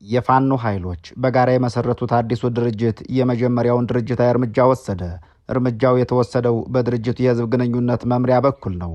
የፋኖ ኃይሎች በጋራ የመሰረቱት አዲሱ ድርጅት የመጀመሪያውን ድርጅታዊ እርምጃ ወሰደ። እርምጃው የተወሰደው በድርጅቱ የህዝብ ግንኙነት መምሪያ በኩል ነው።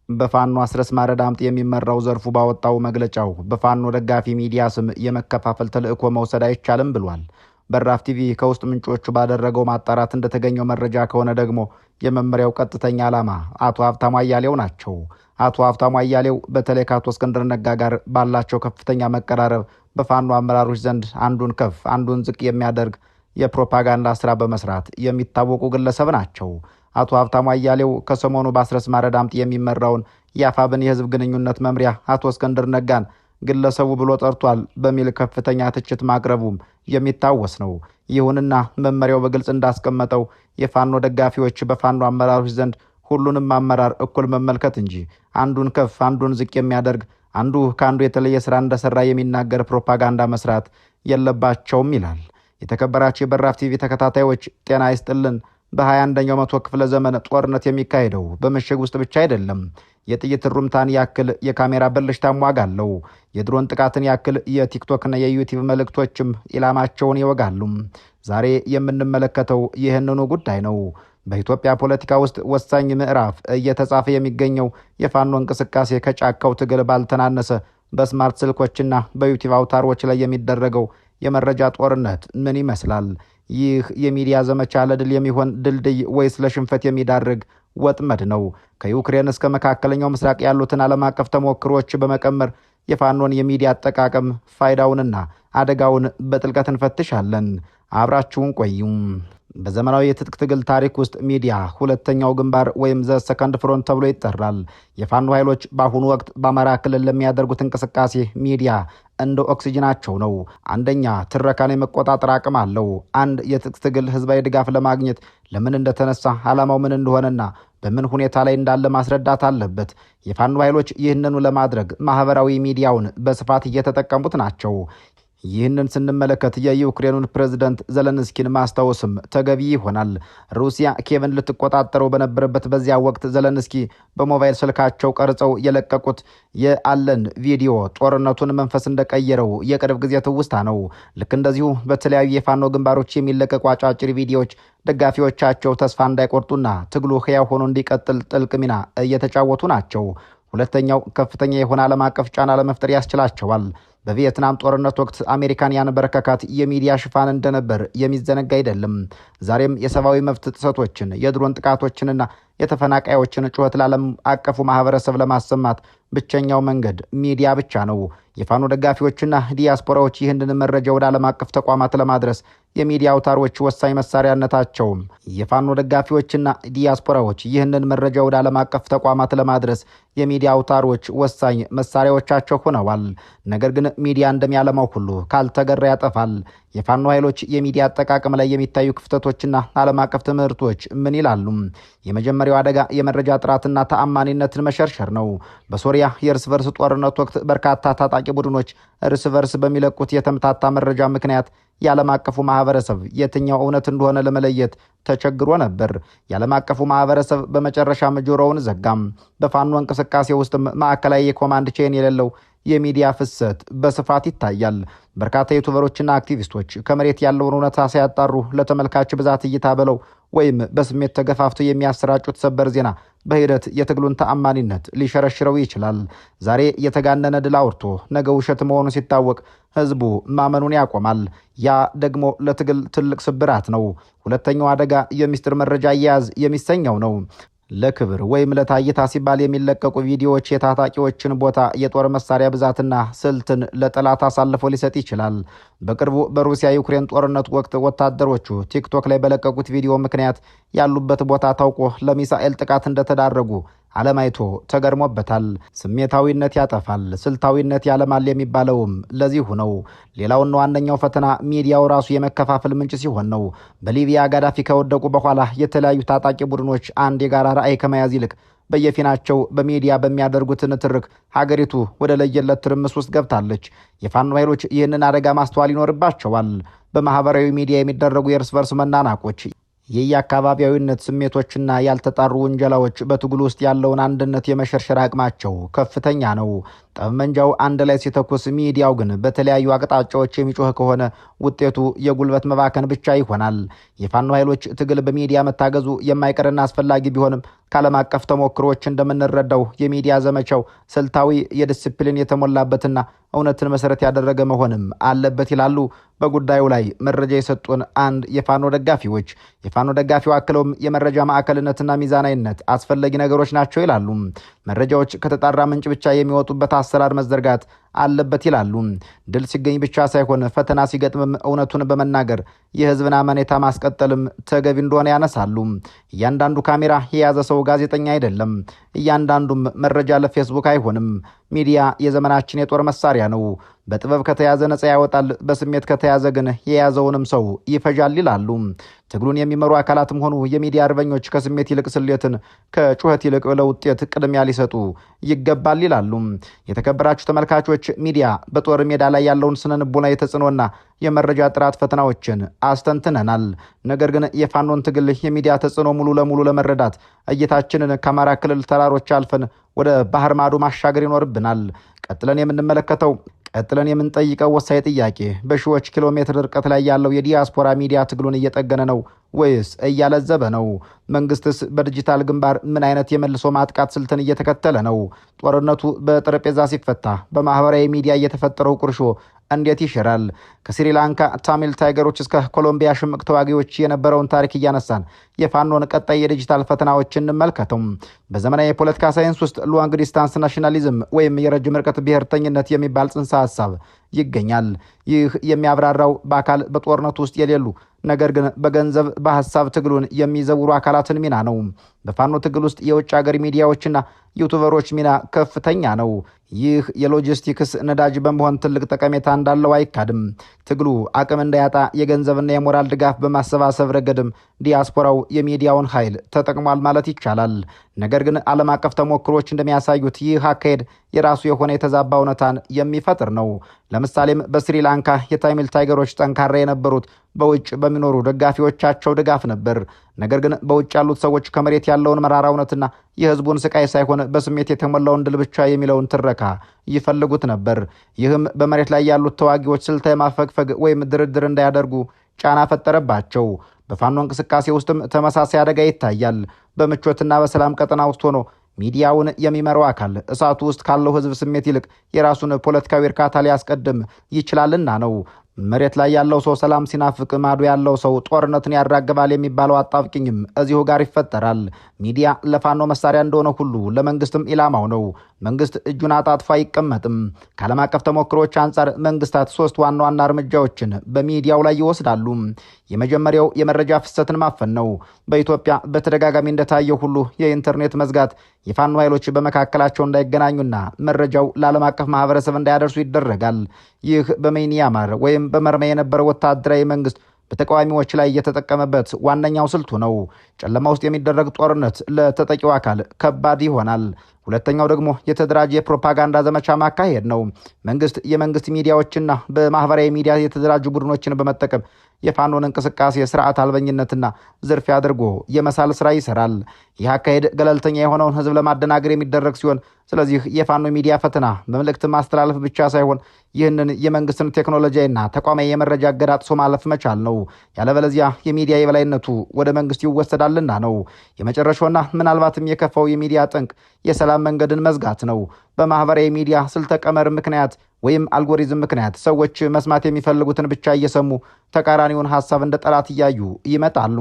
በፋኖ አስረስ ማረዳምጥ የሚመራው ዘርፉ ባወጣው መግለጫው በፋኖ ደጋፊ ሚዲያ ስም የመከፋፈል ተልዕኮ መውሰድ አይቻልም ብሏል። በራፍ ቲቪ ከውስጥ ምንጮቹ ባደረገው ማጣራት እንደተገኘው መረጃ ከሆነ ደግሞ የመመሪያው ቀጥተኛ ዓላማ አቶ ሀብታሙ አያሌው ናቸው። አቶ ሀብታሙ አያሌው በተለይ ከአቶ እስክንድር ነጋ ጋር ባላቸው ከፍተኛ መቀራረብ በፋኖ አመራሮች ዘንድ አንዱን ከፍ አንዱን ዝቅ የሚያደርግ የፕሮፓጋንዳ ስራ በመስራት የሚታወቁ ግለሰብ ናቸው። አቶ ሀብታሙ አያሌው ከሰሞኑ በአስረስ ማረዳምጥ የሚመራውን የአፋብን የህዝብ ግንኙነት መምሪያ አቶ እስክንድር ነጋን ግለሰቡ ብሎ ጠርቷል በሚል ከፍተኛ ትችት ማቅረቡም የሚታወስ ነው። ይሁንና መመሪያው በግልጽ እንዳስቀመጠው የፋኖ ደጋፊዎች በፋኖ አመራሮች ዘንድ ሁሉንም አመራር እኩል መመልከት እንጂ አንዱን ከፍ አንዱን ዝቅ የሚያደርግ አንዱ ከአንዱ የተለየ ስራ እንደሰራ የሚናገር ፕሮፓጋንዳ መስራት የለባቸውም ይላል። የተከበራቸው የበራፍ ቲቪ ተከታታዮች ጤና ይስጥልን። በ21ኛው መቶ ክፍለ ዘመን ጦርነት የሚካሄደው በምሽግ ውስጥ ብቻ አይደለም። የጥይት ሩምታን ያክል የካሜራ ብልሽታም ዋጋ አለው። የድሮን ጥቃትን ያክል የቲክቶክና የዩቲዩብ መልእክቶችም ኢላማቸውን ይወጋሉ። ዛሬ የምንመለከተው ይህንኑ ጉዳይ ነው። በኢትዮጵያ ፖለቲካ ውስጥ ወሳኝ ምዕራፍ እየተጻፈ የሚገኘው የፋኖ እንቅስቃሴ ከጫካው ትግል ባልተናነሰ በስማርት ስልኮችና በዩቲዩብ አውታሮች ላይ የሚደረገው የመረጃ ጦርነት ምን ይመስላል? ይህ የሚዲያ ዘመቻ ለድል የሚሆን ድልድይ ወይስ ለሽንፈት የሚዳርግ ወጥመድ ነው? ከዩክሬን እስከ መካከለኛው ምስራቅ ያሉትን ዓለም አቀፍ ተሞክሮች በመቀመር የፋኖን የሚዲያ አጠቃቀም ፋይዳውንና አደጋውን በጥልቀት እንፈትሻለን። አብራችሁን ቆዩም። በዘመናዊ የትጥቅ ትግል ታሪክ ውስጥ ሚዲያ ሁለተኛው ግንባር ወይም ዘ ሰከንድ ፍሮንት ተብሎ ይጠራል። የፋኖ ኃይሎች በአሁኑ ወቅት በአማራ ክልል ለሚያደርጉት እንቅስቃሴ ሚዲያ እንደ ኦክሲጅናቸው ነው። አንደኛ፣ ትረካን የመቆጣጠር አቅም አለው። አንድ የትጥቅ ትግል ህዝባዊ ድጋፍ ለማግኘት ለምን እንደተነሳ ዓላማው ምን እንደሆነና በምን ሁኔታ ላይ እንዳለ ማስረዳት አለበት። የፋኖ ኃይሎች ይህንኑ ለማድረግ ማህበራዊ ሚዲያውን በስፋት እየተጠቀሙት ናቸው። ይህንን ስንመለከት የዩክሬኑን ፕሬዝዳንት ዘለንስኪን ማስታወስም ተገቢ ይሆናል። ሩሲያ ኪየቭን ልትቆጣጠረው በነበረበት በዚያ ወቅት ዘለንስኪ በሞባይል ስልካቸው ቀርጸው የለቀቁት የአለን ቪዲዮ ጦርነቱን መንፈስ እንደቀየረው የቅርብ ጊዜ ትውስታ ነው። ልክ እንደዚሁ በተለያዩ የፋኖ ግንባሮች የሚለቀቁ አጫጭር ቪዲዮዎች ደጋፊዎቻቸው ተስፋ እንዳይቆርጡና ትግሉ ሕያው ሆኖ እንዲቀጥል ጥልቅ ሚና እየተጫወቱ ናቸው። ሁለተኛው ከፍተኛ የሆነ ዓለም አቀፍ ጫና ለመፍጠር ያስችላቸዋል። በቪየትናም ጦርነት ወቅት አሜሪካን ያንበረከካት የሚዲያ ሽፋን እንደነበር የሚዘነጋ አይደለም። ዛሬም የሰብአዊ መብት ጥሰቶችን፣ የድሮን ጥቃቶችንና የተፈናቃዮችን ጩኸት ለዓለም አቀፉ ማህበረሰብ ለማሰማት ብቸኛው መንገድ ሚዲያ ብቻ ነው። የፋኖ ደጋፊዎችና ዲያስፖራዎች ይህንን መረጃ ወደ ዓለም አቀፍ ተቋማት ለማድረስ የሚዲያ አውታሮች ወሳኝ መሳሪያነታቸውም የፋኖ ደጋፊዎችና ዲያስፖራዎች ይህንን መረጃ ወደ ዓለም አቀፍ ተቋማት ለማድረስ የሚዲያ አውታሮች ወሳኝ መሳሪያዎቻቸው ሆነዋል። ነገር ግን ሚዲያ እንደሚያለማው ሁሉ ካልተገራ ያጠፋል። የፋኖ ኃይሎች የሚዲያ አጠቃቀም ላይ የሚታዩ ክፍተቶችና ዓለም አቀፍ ትምህርቶች ምን ይላሉ? የመጀመሪያው አደጋ የመረጃ ጥራትና ተአማኒነትን መሸርሸር ነው። በሶሪያ የእርስ በርስ ጦርነት ወቅት በርካታ ታጣቂ ቡድኖች እርስ በርስ በሚለቁት የተምታታ መረጃ ምክንያት የዓለም አቀፉ ማህበረሰብ የትኛው እውነት እንደሆነ ለመለየት ተቸግሮ ነበር። የዓለም አቀፉ ማህበረሰብ በመጨረሻም ጆሮውን ዘጋም። በፋኖ እንቅስቃሴ ውስጥ ማዕከላዊ የኮማንድ ቼን የሌለው የሚዲያ ፍሰት በስፋት ይታያል። በርካታ ዩቱበሮችና አክቲቪስቶች ከመሬት ያለውን እውነታ ሳያጣሩ ለተመልካች ብዛት እይታ ብለው ወይም በስሜት ተገፋፍተው የሚያሰራጩት ሰበር ዜና በሂደት የትግሉን ተአማኒነት ሊሸረሽረው ይችላል። ዛሬ የተጋነነ ድል አውርቶ ነገ ውሸት መሆኑ ሲታወቅ ህዝቡ ማመኑን ያቆማል። ያ ደግሞ ለትግል ትልቅ ስብራት ነው። ሁለተኛው አደጋ የሚስጥር መረጃ አያያዝ የሚሰኘው ነው። ለክብር ወይም ለታይታ ሲባል የሚለቀቁ ቪዲዮዎች የታጣቂዎችን ቦታ፣ የጦር መሳሪያ ብዛትና ስልትን ለጠላት አሳልፎ ሊሰጥ ይችላል። በቅርቡ በሩሲያ ዩክሬን ጦርነት ወቅት ወታደሮቹ ቲክቶክ ላይ በለቀቁት ቪዲዮ ምክንያት ያሉበት ቦታ ታውቆ ለሚሳኤል ጥቃት እንደተዳረጉ ዓለም አይቶ ተገርሞበታል። ስሜታዊነት ያጠፋል፣ ስልታዊነት ያለማል የሚባለውም ለዚሁ ነው። ሌላውና ዋነኛው ፈተና ሚዲያው ራሱ የመከፋፈል ምንጭ ሲሆን ነው። በሊቢያ ጋዳፊ ከወደቁ በኋላ የተለያዩ ታጣቂ ቡድኖች አንድ የጋራ ራዕይ ከመያዝ ይልቅ በየፊናቸው በሚዲያ በሚያደርጉት ንትርክ ሀገሪቱ ወደ ለየለት ትርምስ ውስጥ ገብታለች። የፋኖ ኃይሎች ይህንን አደጋ ማስተዋል ይኖርባቸዋል። በማህበራዊ ሚዲያ የሚደረጉ የእርስ በርስ መናናቆች የየአካባቢያዊነት ስሜቶችና ያልተጣሩ ውንጀላዎች በትግሉ ውስጥ ያለውን አንድነት የመሸርሸር አቅማቸው ከፍተኛ ነው። ጠመንጃው አንድ ላይ ሲተኩስ ሚዲያው ግን በተለያዩ አቅጣጫዎች የሚጮህ ከሆነ ውጤቱ የጉልበት መባከን ብቻ ይሆናል። የፋኖ ኃይሎች ትግል በሚዲያ መታገዙ የማይቀርና አስፈላጊ ቢሆንም ከዓለም አቀፍ ተሞክሮዎች እንደምንረዳው የሚዲያ ዘመቻው ስልታዊ፣ የዲስፕሊን የተሞላበትና እውነትን መሰረት ያደረገ መሆንም አለበት ይላሉ በጉዳዩ ላይ መረጃ የሰጡን አንድ የፋኖ ደጋፊዎች። የፋኖ ደጋፊው አክለውም የመረጃ ማዕከልነትና ሚዛናዊነት አስፈላጊ ነገሮች ናቸው ይላሉ። መረጃዎች ከተጣራ ምንጭ ብቻ የሚወጡበት አሰራር መዘርጋት አለበት ይላሉ። ድል ሲገኝ ብቻ ሳይሆን ፈተና ሲገጥምም እውነቱን በመናገር የህዝብን አመኔታ ማስቀጠልም ተገቢ እንደሆነ ያነሳሉ። እያንዳንዱ ካሜራ የያዘ ሰው ጋዜጠኛ አይደለም። እያንዳንዱም መረጃ ለፌስቡክ አይሆንም። ሚዲያ የዘመናችን የጦር መሳሪያ ነው። በጥበብ ከተያዘ ነጻ ያወጣል፣ በስሜት ከተያዘ ግን የያዘውንም ሰው ይፈጃል ይላሉ። ትግሉን የሚመሩ አካላትም ሆኑ የሚዲያ አርበኞች ከስሜት ይልቅ ስሌትን፣ ከጩኸት ይልቅ ለውጤት ቅድሚያ ሊሰጡ ይገባል ይላሉ። የተከበራችሁ ተመልካቾች፣ ሚዲያ በጦር ሜዳ ላይ ያለውን ስነልቦናዊ ተጽዕኖና የመረጃ ጥራት ፈተናዎችን አስተንትነናል። ነገር ግን የፋኖን ትግል የሚዲያ ተጽዕኖ ሙሉ ለሙሉ ለመረዳት እይታችንን ከአማራ ክልል ተራሮች አልፈን ወደ ባህር ማዶ ማሻገር ይኖርብናል። ቀጥለን የምንጠይቀው ወሳኝ ጥያቄ በሺዎች ኪሎ ሜትር ርቀት ላይ ያለው የዲያስፖራ ሚዲያ ትግሉን እየጠገነ ነው ወይስ እያለዘበ ነው? መንግስትስ በዲጂታል ግንባር ምን አይነት የመልሶ ማጥቃት ስልትን እየተከተለ ነው? ጦርነቱ በጠረጴዛ ሲፈታ በማህበራዊ ሚዲያ እየተፈጠረው ቁርሾ እንዴት ይሽራል? ከስሪላንካ ታሚል ታይገሮች እስከ ኮሎምቢያ ሽምቅ ተዋጊዎች የነበረውን ታሪክ እያነሳን የፋኖን ቀጣይ የዲጂታል ፈተናዎችን እንመልከተው። በዘመናዊ የፖለቲካ ሳይንስ ውስጥ ሎንግ ዲስታንስ ናሽናሊዝም ወይም የረጅም ርቀት ብሔርተኝነት የሚባል ጽንሰ ሀሳብ ይገኛል። ይህ የሚያብራራው በአካል በጦርነቱ ውስጥ የሌሉ ነገር ግን በገንዘብ በሀሳብ ትግሉን የሚዘውሩ አካላትን ሚና ነው። በፋኖ ትግል ውስጥ የውጭ ሀገር ሚዲያዎችና ዩቱበሮች ሚና ከፍተኛ ነው። ይህ የሎጂስቲክስ ነዳጅ በመሆን ትልቅ ጠቀሜታ እንዳለው አይካድም። ትግሉ አቅም እንዳያጣ የገንዘብና የሞራል ድጋፍ በማሰባሰብ ረገድም ዲያስፖራው የሚዲያውን ኃይል ተጠቅሟል ማለት ይቻላል። ነገር ግን ዓለም አቀፍ ተሞክሮች እንደሚያሳዩት ይህ አካሄድ የራሱ የሆነ የተዛባ እውነታን የሚፈጥር ነው። ለምሳሌም በስሪላንካ የታሚል ታይገሮች ጠንካራ የነበሩት በውጭ በሚኖሩ ደጋፊዎቻቸው ድጋፍ ነበር። ነገር ግን በውጭ ያሉት ሰዎች ከመሬት ያለውን መራራ እውነትና የህዝቡን ስቃይ ሳይሆን በስሜት የተሞላውን ድል ብቻ የሚለውን ትረካ ይፈልጉት ነበር። ይህም በመሬት ላይ ያሉት ተዋጊዎች ስልታዊ ማፈግፈግ ወይም ድርድር እንዳያደርጉ ጫና ፈጠረባቸው። በፋኖ እንቅስቃሴ ውስጥም ተመሳሳይ አደጋ ይታያል። በምቾትና በሰላም ቀጠና ውስጥ ሆኖ ሚዲያውን የሚመራው አካል እሳቱ ውስጥ ካለው ህዝብ ስሜት ይልቅ የራሱን ፖለቲካዊ እርካታ ሊያስቀድም ይችላልና ነው። መሬት ላይ ያለው ሰው ሰላም ሲናፍቅ ማዶ ያለው ሰው ጦርነትን ያራግባል የሚባለው አጣብቂኝም እዚሁ ጋር ይፈጠራል። ሚዲያ ለፋኖ መሳሪያ እንደሆነ ሁሉ ለመንግስትም ኢላማው ነው። መንግስት እጁን አጣጥፎ አይቀመጥም። ከዓለም አቀፍ ተሞክሮች አንጻር መንግስታት 3 ዋና ዋና እርምጃዎችን በሚዲያው ላይ ይወስዳሉ። የመጀመሪያው የመረጃ ፍሰትን ማፈን ነው። በኢትዮጵያ በተደጋጋሚ እንደታየው ሁሉ የኢንተርኔት መዝጋት የፋኖ ኃይሎች በመካከላቸው እንዳይገናኙና መረጃው ለዓለም አቀፍ ማህበረሰብ እንዳያደርሱ ይደረጋል። ይህ በሚያንማር ወይም በበርማ የነበረው ወታደራዊ መንግስት በተቃዋሚዎች ላይ የተጠቀመበት ዋነኛው ስልቱ ነው። ጨለማ ውስጥ የሚደረግ ጦርነት ለተጠቂው አካል ከባድ ይሆናል። ሁለተኛው ደግሞ የተደራጀ የፕሮፓጋንዳ ዘመቻ ማካሄድ ነው። መንግስት የመንግስት ሚዲያዎችና በማህበራዊ ሚዲያ የተደራጁ ቡድኖችን በመጠቀም የፋኖን እንቅስቃሴ ስርዓት አልበኝነትና ዝርፊያ አድርጎ የመሳል ስራ ይሰራል። ይህ አካሄድ ገለልተኛ የሆነውን ህዝብ ለማደናገር የሚደረግ ሲሆን፣ ስለዚህ የፋኖ ሚዲያ ፈተና በመልእክት ማስተላለፍ ብቻ ሳይሆን ይህንን የመንግስትን ቴክኖሎጂና ተቋማዊ የመረጃ አገዳጥሶ ማለፍ መቻል ነው። ያለበለዚያ የሚዲያ የበላይነቱ ወደ መንግስት ይወሰዳልና ነው። የመጨረሻውና ምናልባትም የከፋው የሚዲያ ጠንቅ የሰላም መንገድን መዝጋት ነው። በማህበራዊ ሚዲያ ስልተ ቀመር ምክንያት ወይም አልጎሪዝም ምክንያት ሰዎች መስማት የሚፈልጉትን ብቻ እየሰሙ ተቃራኒውን ሐሳብ እንደ ጠላት እያዩ ይመጣሉ።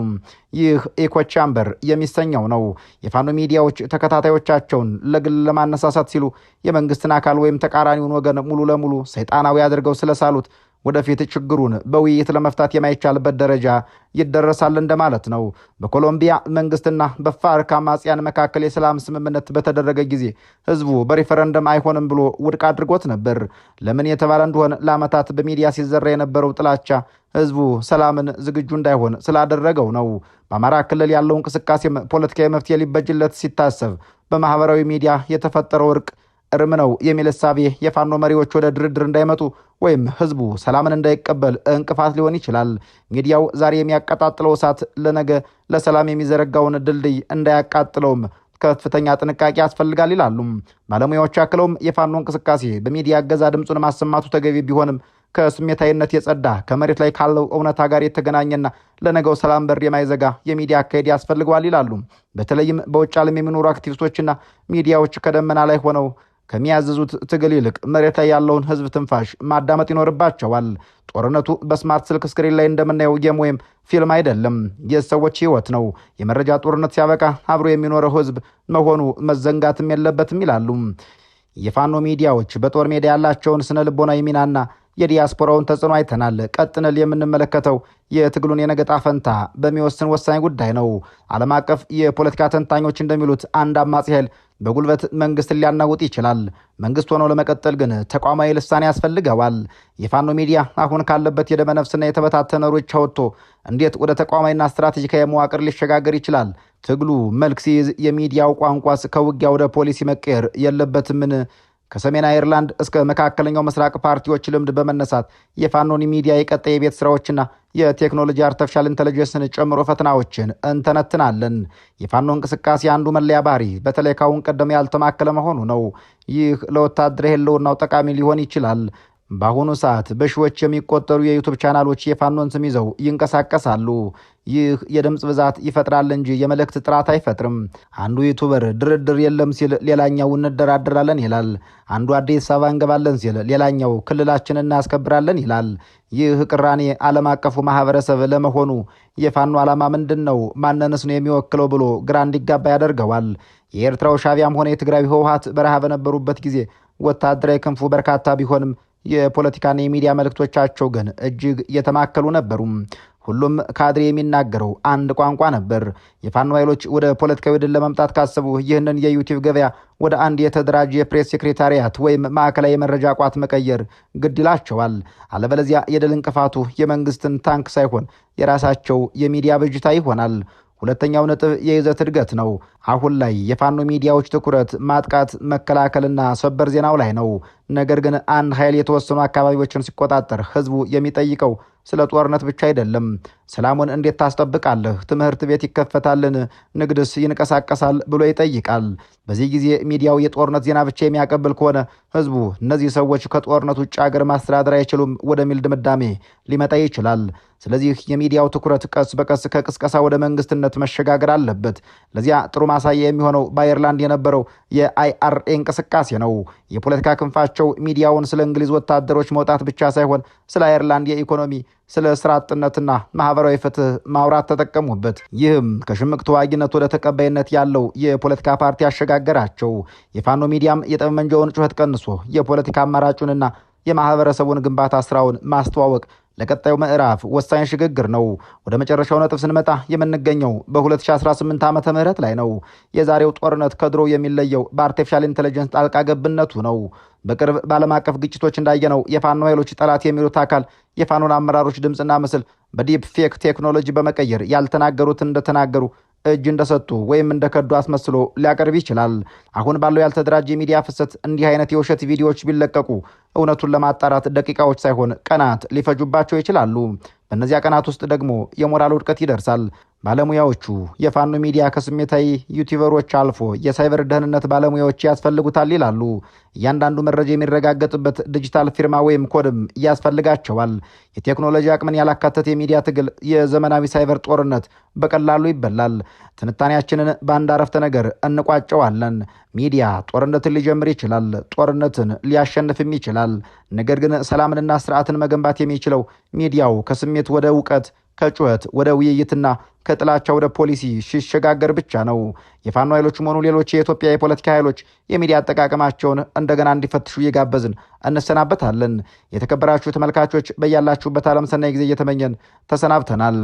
ይህ ኤኮ ቻምበር የሚሰኘው ነው። የፋኖ ሚዲያዎች ተከታታዮቻቸውን ለግል ለማነሳሳት ሲሉ የመንግስትን አካል ወይም ተቃራኒውን ወገን ሙሉ ለሙሉ ሰይጣናዊ አድርገው ስለሳሉት ወደፊት ችግሩን በውይይት ለመፍታት የማይቻልበት ደረጃ ይደረሳል እንደማለት ነው። በኮሎምቢያ መንግስትና በፋርክ አማጽያን መካከል የሰላም ስምምነት በተደረገ ጊዜ ህዝቡ በሪፈረንደም አይሆንም ብሎ ውድቅ አድርጎት ነበር። ለምን የተባለ እንደሆነ ለዓመታት በሚዲያ ሲዘራ የነበረው ጥላቻ ህዝቡ ሰላምን ዝግጁ እንዳይሆን ስላደረገው ነው። በአማራ ክልል ያለው እንቅስቃሴም ፖለቲካዊ መፍትሄ ሊበጅለት ሲታሰብ በማህበራዊ ሚዲያ የተፈጠረው እርቅ እርም ነው የሚል እሳቤ የፋኖ መሪዎች ወደ ድርድር እንዳይመጡ ወይም ህዝቡ ሰላምን እንዳይቀበል እንቅፋት ሊሆን ይችላል። ሚዲያው ዛሬ የሚያቀጣጥለው እሳት ለነገ ለሰላም የሚዘረጋውን ድልድይ እንዳያቃጥለውም ከፍተኛ ጥንቃቄ ያስፈልጋል ይላሉ ባለሙያዎች። አክለውም የፋኖ እንቅስቃሴ በሚዲያ እገዛ ድምፁን ማሰማቱ ተገቢ ቢሆንም ከስሜታዊነት የጸዳ ከመሬት ላይ ካለው እውነታ ጋር የተገናኘና ለነገው ሰላም በር የማይዘጋ የሚዲያ አካሄድ ያስፈልገዋል ይላሉ። በተለይም በውጭ ዓለም የሚኖሩ አክቲቪስቶችና ሚዲያዎች ከደመና ላይ ሆነው ከሚያዘዙት ትግል ይልቅ መሬት ላይ ያለውን ህዝብ ትንፋሽ ማዳመጥ ይኖርባቸዋል። ጦርነቱ በስማርት ስልክ ስክሪን ላይ እንደምናየው ጌም ወይም ፊልም አይደለም፣ የሰዎች ህይወት ነው። የመረጃ ጦርነት ሲያበቃ አብሮ የሚኖረው ህዝብ መሆኑ መዘንጋትም የለበትም ይላሉ። የፋኖ ሚዲያዎች በጦር ሜዳ ያላቸውን ስነ ልቦናዊ ሚናና የዲያስፖራውን ተጽዕኖ አይተናል። ቀጥነል የምንመለከተው የትግሉን የነገ ዕጣ ፈንታ በሚወስን ወሳኝ ጉዳይ ነው። ዓለም አቀፍ የፖለቲካ ተንታኞች እንደሚሉት አንድ አማጺ ኃይል በጉልበት መንግስትን ሊያናውጥ ይችላል። መንግስት ሆኖ ለመቀጠል ግን ተቋማዊ ልሳኔ ያስፈልገዋል። የፋኖ ሚዲያ አሁን ካለበት የደመነፍስና የተበታተነ ሩጫ ወጥቶ እንዴት ወደ ተቋማዊና ስትራቴጂካዊ መዋቅር ሊሸጋገር ይችላል? ትግሉ መልክ ሲይዝ የሚዲያው ቋንቋስ ከውጊያ ወደ ፖሊሲ መቀየር የለበትምን? ከሰሜን አየርላንድ እስከ መካከለኛው ምስራቅ ፓርቲዎች ልምድ በመነሳት የፋኖን ሚዲያ የቀጣይ የቤት ስራዎችና የቴክኖሎጂ አርቲፊሻል ኢንተለጀንስን ጨምሮ ፈተናዎችን እንተነትናለን። የፋኖ እንቅስቃሴ አንዱ መለያ ባህሪ በተለይ ካሁን ቀደም ያልተማከለ መሆኑ ነው። ይህ ለወታደራዊ ህልውናው ጠቃሚ ሊሆን ይችላል። በአሁኑ ሰዓት በሺዎች የሚቆጠሩ የዩቱብ ቻናሎች የፋኖን ስም ይዘው ይንቀሳቀሳሉ። ይህ የድምፅ ብዛት ይፈጥራል እንጂ የመልእክት ጥራት አይፈጥርም። አንዱ ዩቱበር ድርድር የለም ሲል ሌላኛው እንደራደራለን ይላል። አንዱ አዲስ አበባ እንገባለን ሲል ሌላኛው ክልላችንን እናስከብራለን ይላል። ይህ ቅራኔ ዓለም አቀፉ ማህበረሰብ ለመሆኑ የፋኖ ዓላማ ምንድን ነው? ማንንስ ነው የሚወክለው ብሎ ግራ እንዲጋባ ያደርገዋል። የኤርትራው ሻዕቢያም ሆነ የትግራዊ ህወሓት በረሃ በነበሩበት ጊዜ ወታደራዊ ክንፉ በርካታ ቢሆንም የፖለቲካና የሚዲያ መልእክቶቻቸው ግን እጅግ የተማከሉ ነበሩ። ሁሉም ካድሬ የሚናገረው አንድ ቋንቋ ነበር። የፋኖ ኃይሎች ወደ ፖለቲካዊ ድል ለመምጣት ካሰቡ ይህንን የዩቲዩብ ገበያ ወደ አንድ የተደራጀ የፕሬስ ሴክሬታሪያት ወይም ማዕከላዊ የመረጃ ቋት መቀየር ግድ ይላቸዋል። አለበለዚያ የድል እንቅፋቱ የመንግስትን ታንክ ሳይሆን የራሳቸው የሚዲያ ብጅታ ይሆናል። ሁለተኛው ነጥብ የይዘት እድገት ነው። አሁን ላይ የፋኖ ሚዲያዎች ትኩረት ማጥቃት፣ መከላከልና ሰበር ዜናው ላይ ነው። ነገር ግን አንድ ኃይል የተወሰኑ አካባቢዎችን ሲቆጣጠር ህዝቡ የሚጠይቀው ስለ ጦርነት ብቻ አይደለም። ሰላሙን እንዴት ታስጠብቃለህ? ትምህርት ቤት ይከፈታልን? ንግድስ ይንቀሳቀሳል ብሎ ይጠይቃል። በዚህ ጊዜ ሚዲያው የጦርነት ዜና ብቻ የሚያቀብል ከሆነ ህዝቡ እነዚህ ሰዎች ከጦርነት ውጭ ሀገር ማስተዳደር አይችሉም ወደሚል ድምዳሜ ሊመጣ ይችላል። ስለዚህ የሚዲያው ትኩረት ቀስ በቀስ ከቅስቀሳ ወደ መንግስትነት መሸጋገር አለበት። ለዚያ ጥሩ ማሳያ የሚሆነው በአየርላንድ የነበረው የአይአርኤ እንቅስቃሴ ነው። የፖለቲካ ክንፋቸው ሚዲያውን ስለ እንግሊዝ ወታደሮች መውጣት ብቻ ሳይሆን ስለ አየርላንድ የኢኮኖሚ፣ ስለ ስራ አጥነትና ማህበራዊ ፍትህ ማውራት ተጠቀሙበት። ይህም ከሽምቅ ተዋጊነት ወደ ተቀባይነት ያለው የፖለቲካ ፓርቲ ያሸጋገራቸው። የፋኖ ሚዲያም የጠመንጃውን ጩኸት ቀንሶ የፖለቲካ አማራጩንና የማህበረሰቡን ግንባታ ስራውን ማስተዋወቅ ለቀጣዩ ምዕራፍ ወሳኝ ሽግግር ነው። ወደ መጨረሻው ነጥብ ስንመጣ የምንገኘው በ2018 ዓመተ ምህረት ላይ ነው። የዛሬው ጦርነት ከድሮ የሚለየው በአርቲፊሻል ኢንተለጀንስ ጣልቃ ገብነቱ ነው። በቅርብ በዓለም አቀፍ ግጭቶች እንዳየነው የፋኖ ኃይሎች ጠላት የሚሉት አካል የፋኖን አመራሮች ድምፅና ምስል በዲፕ ፌክ ቴክኖሎጂ በመቀየር ያልተናገሩትን እንደተናገሩ እጅ እንደሰጡ ወይም እንደከዱ አስመስሎ ሊያቀርብ ይችላል። አሁን ባለው ያልተደራጀ የሚዲያ ፍሰት እንዲህ አይነት የውሸት ቪዲዮዎች ቢለቀቁ እውነቱን ለማጣራት ደቂቃዎች ሳይሆን ቀናት ሊፈጁባቸው ይችላሉ። በእነዚያ ቀናት ውስጥ ደግሞ የሞራል ውድቀት ይደርሳል። ባለሙያዎቹ የፋኖ ሚዲያ ከስሜታዊ ዩቲዩበሮች አልፎ የሳይበር ደህንነት ባለሙያዎች ያስፈልጉታል ይላሉ። እያንዳንዱ መረጃ የሚረጋገጥበት ዲጂታል ፊርማ ወይም ኮድም ያስፈልጋቸዋል። የቴክኖሎጂ አቅምን ያላካተተ የሚዲያ ትግል የዘመናዊ ሳይበር ጦርነት በቀላሉ ይበላል። ትንታኔያችንን በአንድ አረፍተ ነገር እንቋጨዋለን። ሚዲያ ጦርነትን ሊጀምር ይችላል፣ ጦርነትን ሊያሸንፍም ይችላል። ነገር ግን ሰላምንና ስርዓትን መገንባት የሚችለው ሚዲያው ከስሜት ወደ እውቀት፣ ከጩኸት ወደ ውይይትና ከጥላቻ ወደ ፖሊሲ ሲሸጋገር ብቻ ነው። የፋኖ ኃይሎችም ሆኑ ሌሎች የኢትዮጵያ የፖለቲካ ኃይሎች የሚዲያ አጠቃቀማቸውን እንደገና እንዲፈትሹ እየጋበዝን እንሰናበታለን። የተከበራችሁ ተመልካቾች በያላችሁበት ዓለም ሰናይ ጊዜ እየተመኘን ተሰናብተናል።